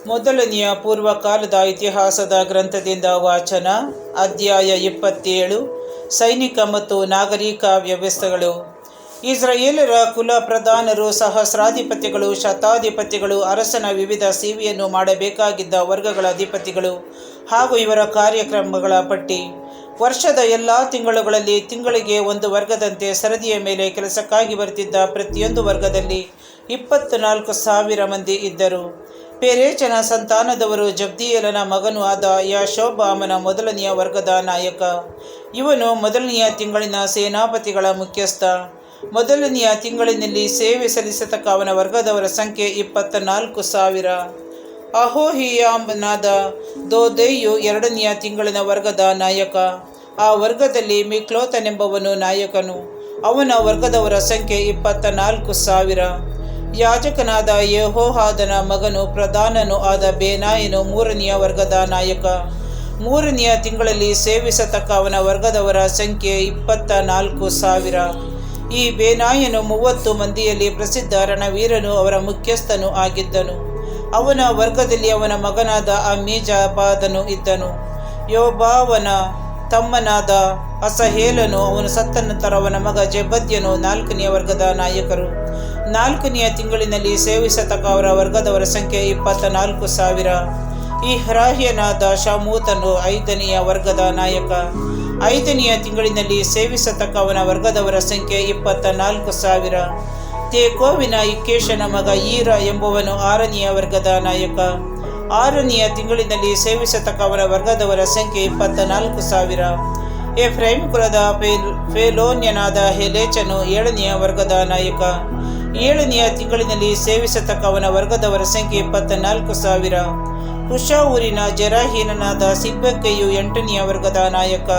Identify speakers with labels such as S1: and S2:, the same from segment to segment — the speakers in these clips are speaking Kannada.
S1: ಮೊದಲನೆಯ ಪೂರ್ವಕಾಲದ ಇತಿಹಾಸದ ಗ್ರಂಥದಿಂದ ವಾಚನ. ಅಧ್ಯಾಯ 27. ಸೈನಿಕ ಮತ್ತು ನಾಗರಿಕ ವ್ಯವಸ್ಥೆಗಳು. ಇಸ್ರಾಯೇಲರ ಕುಲ ಪ್ರಧಾನರು, ಸಹಸ್ರಾಧಿಪತಿಗಳು, ಶತಾಧಿಪತಿಗಳು, ಅರಸನ ವಿವಿಧ ಸೇವೆಯನ್ನು ಮಾಡಬೇಕಾಗಿದ್ದ ವರ್ಗಗಳ ಅಧಿಪತಿಗಳು ಹಾಗೂ ಇವರ ಕಾರ್ಯಕ್ರಮಗಳ ಪಟ್ಟಿ. ವರ್ಷದ ಎಲ್ಲ ತಿಂಗಳುಗಳಲ್ಲಿ ತಿಂಗಳಿಗೆ ಒಂದು ವರ್ಗದಂತೆ ಸರದಿಯ ಮೇಲೆ ಕೆಲಸಕ್ಕಾಗಿ ಬರುತ್ತಿದ್ದ ಪ್ರತಿಯೊಂದು ವರ್ಗದಲ್ಲಿ 24,000 ಮಂದಿ ಇದ್ದರು. ಪೆರೇಚನ ಸಂತಾನದವರು ಜಬ್ದಿಯೇಲನ ಮಗನೂ ಆದ ಯಾಶೋಬಾಮನ ಮೊದಲನೆಯ ವರ್ಗದ ನಾಯಕ. ಇವನು ಮೊದಲನೆಯ ತಿಂಗಳಿನ ಸೇನಾಪತಿಗಳ ಮುಖ್ಯಸ್ಥ. ಮೊದಲನೆಯ ತಿಂಗಳಿನಲ್ಲಿ ಸೇವೆ ಸಲ್ಲಿಸತಕ್ಕ ಅವನ ವರ್ಗದವರ ಸಂಖ್ಯೆ 24,000. ಅಹೋಹಿಯಾಮನಾದ ದೋದೈಯು ಎರಡನೆಯ ತಿಂಗಳಿನ ವರ್ಗದ ನಾಯಕ. ಆ ವರ್ಗದಲ್ಲಿ ಮಿಕ್ಲೋತನೆಂಬವನು ನಾಯಕನು. ಅವನ ವರ್ಗದವರ ಸಂಖ್ಯೆ 24,000. ಯಾಜಕನಾದ ಯೆಹೋಹಾದನ ಮಗನು ಪ್ರಧಾನನೂ ಆದ ಬೇನಾಯನು ಮೂರನೆಯ ವರ್ಗದ ನಾಯಕ. ಮೂರನೆಯ ತಿಂಗಳಲ್ಲಿ ಸೇವಿಸತಕ್ಕ ಅವನ ವರ್ಗದವರ ಸಂಖ್ಯೆ 24,000. ಈ ಬೇನಾಯನು 30 ಮಂದಿಯಲ್ಲಿ ಪ್ರಸಿದ್ಧ ರಣವೀರನು, ಅವರ ಮುಖ್ಯಸ್ಥನೂ ಆಗಿದ್ದನು. ಅವನ ವರ್ಗದಲ್ಲಿ ಅವನ ಮಗನಾದ ಅಮ್ಮೀಜಾಬಾದನು ಇದ್ದನು. ಯೋಬಾವನ ತಮ್ಮನಾದ ಅಸಹೇಲನು, ಅವನು ಸತ್ತ ನಂತರ ಅವನ ಮಗ ಜೆಬದ್ಯನು ನಾಲ್ಕನೆಯ ವರ್ಗದ ನಾಯಕರು. ನಾಲ್ಕನೆಯ ತಿಂಗಳಿನಲ್ಲಿ ಸೇವಿಸತಕ್ಕ ಅವರ ವರ್ಗದವರ ಸಂಖ್ಯೆ 24,000. ಈ ಹರಾಹ್ಯನಾದ ಶಮೂತನು ಐದನೆಯ ವರ್ಗದ ನಾಯಕ. ಐದನೆಯ ತಿಂಗಳಿನಲ್ಲಿ ಸೇವಿಸತಕ್ಕ ಅವನ ವರ್ಗದವರ ಸಂಖ್ಯೆ 24,000. ತೇಕೋವಿನ ಇಕ್ಕೇಶನ ಮಗ ಈರ ಎಂಬುವನು ಆರನೆಯ ವರ್ಗದ ನಾಯಕ. ಆರನೆಯ ತಿಂಗಳಿನಲ್ಲಿ ಸೇವಿಸತಕ್ಕ ಅವನ ವರ್ಗದವರ ಸಂಖ್ಯೆ 24,000. ಎಫ್ರೈಮ್ ಕುಲದ ಫೆಲೋನ್ಯನಾದ ಹೆಲೇಚನು ಏಳನೆಯ ವರ್ಗದ ನಾಯಕ. ಏಳನೆಯ ತಿಂಗಳಿನಲ್ಲಿ ಸೇವಿಸತಕ್ಕ ಅವನ ವರ್ಗದವರ ಸಂಖ್ಯೆ 24,000. ಹುಷ ಊರಿನ ಜೆರಾಹೀನನಾದ ಸಿಬ್ಬಕ್ಕೆಯು ಎಂಟನೆಯ ವರ್ಗದ ನಾಯಕ.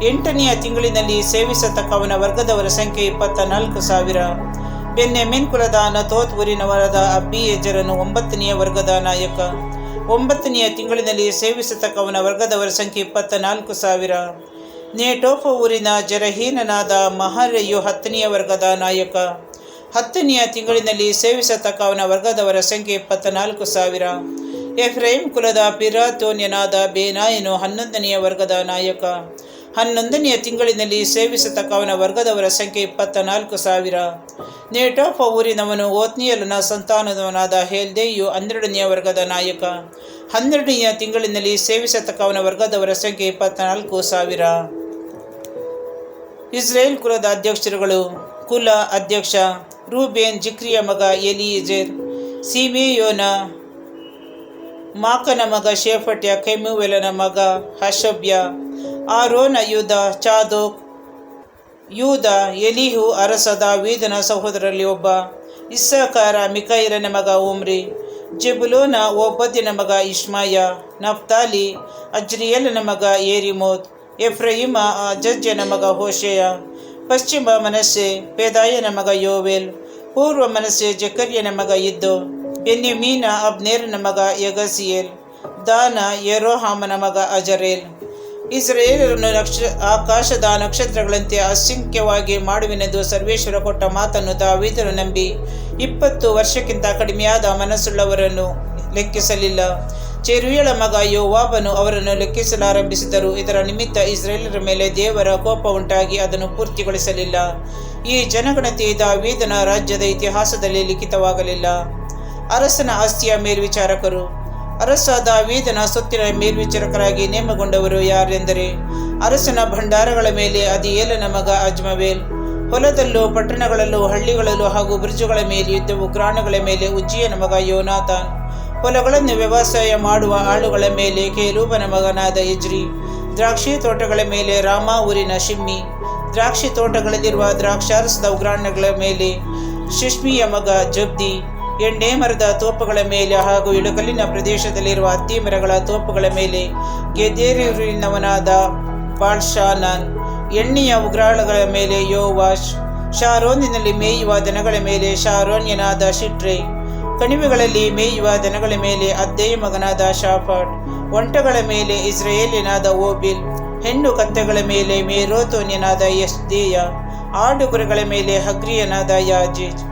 S1: ಎಂಟನೆಯ ತಿಂಗಳಿನಲ್ಲಿ ಸೇವಿಸತಕ್ಕ ಅವನ ವರ್ಗದವರ ಸಂಖ್ಯೆ 24,000. ಬೆನ್ಯಾಮೀನ್ ಕುಲದ ಅನತೋತ್ ಊರಿನವರಾದ ಅಬ್ಬಿಯೆಜರನು ಒಂಬತ್ತನೆಯ ವರ್ಗದ ನಾಯಕ. ಒಂಬತ್ತನೆಯ ತಿಂಗಳಿನಲ್ಲಿ ಸೇವಿಸತಕ್ಕ ಅವನ ವರ್ಗದವರ ಸಂಖ್ಯೆ 24,000. ನೇಟೋಫ ಊರಿನ ಜೆರಹೀನನಾದ ಮಹರೆಯು ಹತ್ತನೆಯ ವರ್ಗದ ನಾಯಕ. ಹತ್ತನೆಯ ತಿಂಗಳಿನಲ್ಲಿ ಸೇವಿಸತಕ್ಕ ಅವನ ವರ್ಗದವರ ಸಂಖ್ಯೆ 24,000. ಎಫ್ರೈಮ್ ಕುಲದ ಪಿರಾತೋನ್ಯನಾದ ಬೇನಾಯನು 11ನೆಯ ವರ್ಗದ ನಾಯಕ. 11ನೆಯ ತಿಂಗಳಿನಲ್ಲಿ ಸೇವಿಸತಕ್ಕ ಅವನ ವರ್ಗದವರ ಸಂಖ್ಯೆ 24,000. ನೇಟೋಫ ಊರಿನವನು ಓತ್ನಿಯೇಲನ ಸಂತಾನದವನಾದ ಹೆಲ್ದೈಯು 12ನೆಯ ವರ್ಗದ ನಾಯಕ. 12ನೆಯ ತಿಂಗಳಿನಲ್ಲಿ ಸೇವಿಸತಕ್ಕ ಅವನ ವರ್ಗದವರ ಸಂಖ್ಯೆ 24,000. ಇಸ್ರೇಲ್ ಕುಲದ ಅಧ್ಯಕ್ಷರುಗಳು. ಕುಲ ಅಧ್ಯಕ್ಷ ರೂಬೇನ್ ಜಿಕ್ರಿಯ ಮಗ ಎಲಿಯೆಜೆರ್. ಸಿಮೆಯೋನ ಮಾಕನ ಮಗ ಶೇಫಟ್ಯ. ಕೆಮುವೇಲನ ಮಗ ಹಷಬ್ಯ. ಆರೋನ ಯೂದ ಚಾದೋಕ್. ಯೂದ ಎಲಿಹು ಅರಸ ದಾವೀದನ ಸಹೋದರರಲ್ಲಿ ಒಬ್ಬ. ಇಸ್ಸಾಕಾರ ಮಿಕೈರನ ಮಗ ಒಮ್ರಿ. ಜೆಬುಲೋನ ಓಬದ್ಯನ ಮಗ ಇಷ್ಮಾಯ. ನಫ್ತಾಲಿ ಅಜ್ರಿಯೇಲನ ಮಗ ಯೆರಿಮೋತ್. ಎಫ್ರಯಿಮ ಅಜಜ್ಯನ ಮಗ ಹೋಶೇಯ. ಪಶ್ಚಿಮ ಮನಸ್ಸೆ ಪೆದಾಯನ ಮಗ ಯೋವೇಲ್. ಪೂರ್ವ ಮನಸ್ಸೆ ಜಕರ್ಯನ ಮಗ ಇದ್ದೋ. ಬೆನ್ಯಮೀನ ಅಬ್ನೇರನ ಮಗ ಯಗಸಿಯೇಲ್. ದಾನ ಯೆರೋಹಾಮನ ಮಗ ಅಜರೇಲ್. ಇಸ್ರಾಯೇಲರನ್ನು ಆಕಾಶದ ನಕ್ಷತ್ರಗಳಂತೆ ಅಸಂಖ್ಯವಾಗಿ ಮಾಡುವೆನೆಂದು ಸರ್ವೇಶ್ವರ ಕೊಟ್ಟ ಮಾತನ್ನು ದಾವೀದನು ನಂಬಿ 20 ವರ್ಷಕ್ಕಿಂತ ಕಡಿಮೆಯಾದ ಮನಸ್ಸುಳ್ಳವರನ್ನು ಲೆಕ್ಕಿಸಲಿಲ್ಲ. ಚೆರುಯಳ ಮಗ ಯೋವಾಬನು ಅವರನ್ನು ಲೆಕ್ಕಿಸಲಾರಂಭಿಸಿದರು. ಇದರ ನಿಮಿತ್ತ ಇಸ್ರಾಯೇಲರ ಮೇಲೆ ದೇವರ ಕೋಪ ಉಂಟಾಗಿ ಅದನ್ನು ಪೂರ್ತಿಗೊಳಿಸಲಿಲ್ಲ. ಈ ಜನಗಣತಿ ದಾವೀದನ ರಾಜ್ಯದ ಇತಿಹಾಸದಲ್ಲಿ ಲಿಖಿತವಾಗಲಿಲ್ಲ. ಅರಸನ ಆಸ್ತಿಯ ಮೇಲ್ವಿಚಾರಕರು. ಅರಸ ದಾವೀದನ ಸೊತ್ತಿನ ಮೇಲ್ವಿಚಾರಕರಾಗಿ ನೇಮಗೊಂಡವರು ಯಾರೆಂದರೆ, ಅರಸನ ಭಂಡಾರಗಳ ಮೇಲೆ ಅದಿಯೇಲನ ಮಗ ಅಜ್ಮವೇಲ್. ಹೊಲದಲ್ಲೂ ಪಟ್ಟಣಗಳಲ್ಲೂ ಹಳ್ಳಿಗಳಲ್ಲೂ ಹಾಗೂ ಬ್ರಿಜುಗಳ ಮೇಲೆ ಯುದ್ಧವು ಗ್ರಾಣಗಳ ಮೇಲೆ ಉಜ್ಜಿಯನ ಮಗ ಯೋನಾತಾನ್. ಹೊಲಗಳನ್ನು ವ್ಯವಸಾಯ ಮಾಡುವ ಆಳುಗಳ ಮೇಲೆ ಕೇಲೂಬನ ಮಗನಾದ ಎಜ್ರಿ. ದ್ರಾಕ್ಷಿ ತೋಟಗಳ ಮೇಲೆ ರಾಮ ಊರಿನ ಶಿಮ್ಮಿ. ದ್ರಾಕ್ಷಿ ತೋಟಗಳಲ್ಲಿರುವ ದ್ರಾಕ್ಷಾರಸದ ಉಗ್ರಾಣಗಳ ಮೇಲೆ ಶಿಷ್ಮಿಯ ಮಗ ಜಬ್ದಿ. ಎಣ್ಣೆ ಮರದ ತೋಪುಗಳ ಮೇಲೆ ಹಾಗೂ ಇಳುಕಲಿನ ಪ್ರದೇಶದಲ್ಲಿರುವ ಹತ್ತಿ ಮರಗಳ ತೋಪುಗಳ ಮೇಲೆ ಗೆದೇರಿನವನಾದ ಬಾಳ್ಶಾನಾನ್. ಎಣ್ಣೆಯ ಉಗ್ರಾಣಗಳ ಮೇಲೆ ಯೋವಾಷ್. ಶಾರೋನಿನಲ್ಲಿ ಮೇಯುವ ದನಗಳ ಮೇಲೆ ಶಾರೋನ್ಯನಾದ ಶಿಟ್ರೈ. ಕಣಿವೆಗಳಲ್ಲಿ ಮೇಯುವ ದನಗಳ ಮೇಲೆ ಅದ್ದೆಯ ಮಗನಾದ ಶಾಫಾಟ್. ಒಂಟಗಳ ಮೇಲೆ ಇಸ್ರಾಯೇಲಿನಾದ ಓಬಿಲ್. ಹೆಣ್ಣು ಕತ್ತೆಗಳ ಮೇಲೆ ಮೇರೋತೋನ್ಯನಾದ ಯಸ್ದೇಯ. ಆಡುಗುರೆಗಳ ಮೇಲೆ ಹಗ್ರಿಯನಾದ ಯಾಜೇಜ್.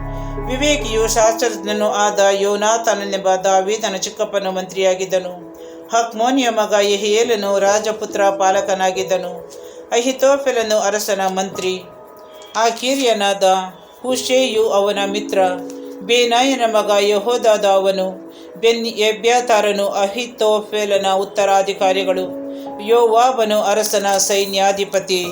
S1: ವಿವೇಕಿಯು ಶಾಸ್ತ್ರಜ್ಞನೂ ಆದ ಯೋನಾಥನನೆಂಬ ದಾವೀದನ ಚಿಕ್ಕಪ್ಪನು ಮಂತ್ರಿಯಾಗಿದ್ದನು. ಹಕ್ಮೋನಿಯ ಮಗ ಯೆಹಿಯೇಲನು ರಾಜಪುತ್ರ ಪಾಲಕನಾಗಿದ್ದನು. ಅಹಿತೋಫೆಲನು ಅರಸನ ಮಂತ್ರಿ. ಆಕೀರ್ಯನಾದ ಹುಷೈಯು ಅವನ ಮಿತ್ರ. ಬೇನಾಯನ ಮಗ ಯೆಹೋಯಾದ ಅವನು. ಎಬ್ಯಾತಾರನು ಅಹಿತೋಫೆಲನ ಉತ್ತರಾಧಿಕಾರಿಗಳು. ಯೋವಾಬನು ಅರಸನ ಸೈನ್ಯಾಧಿಪತಿ.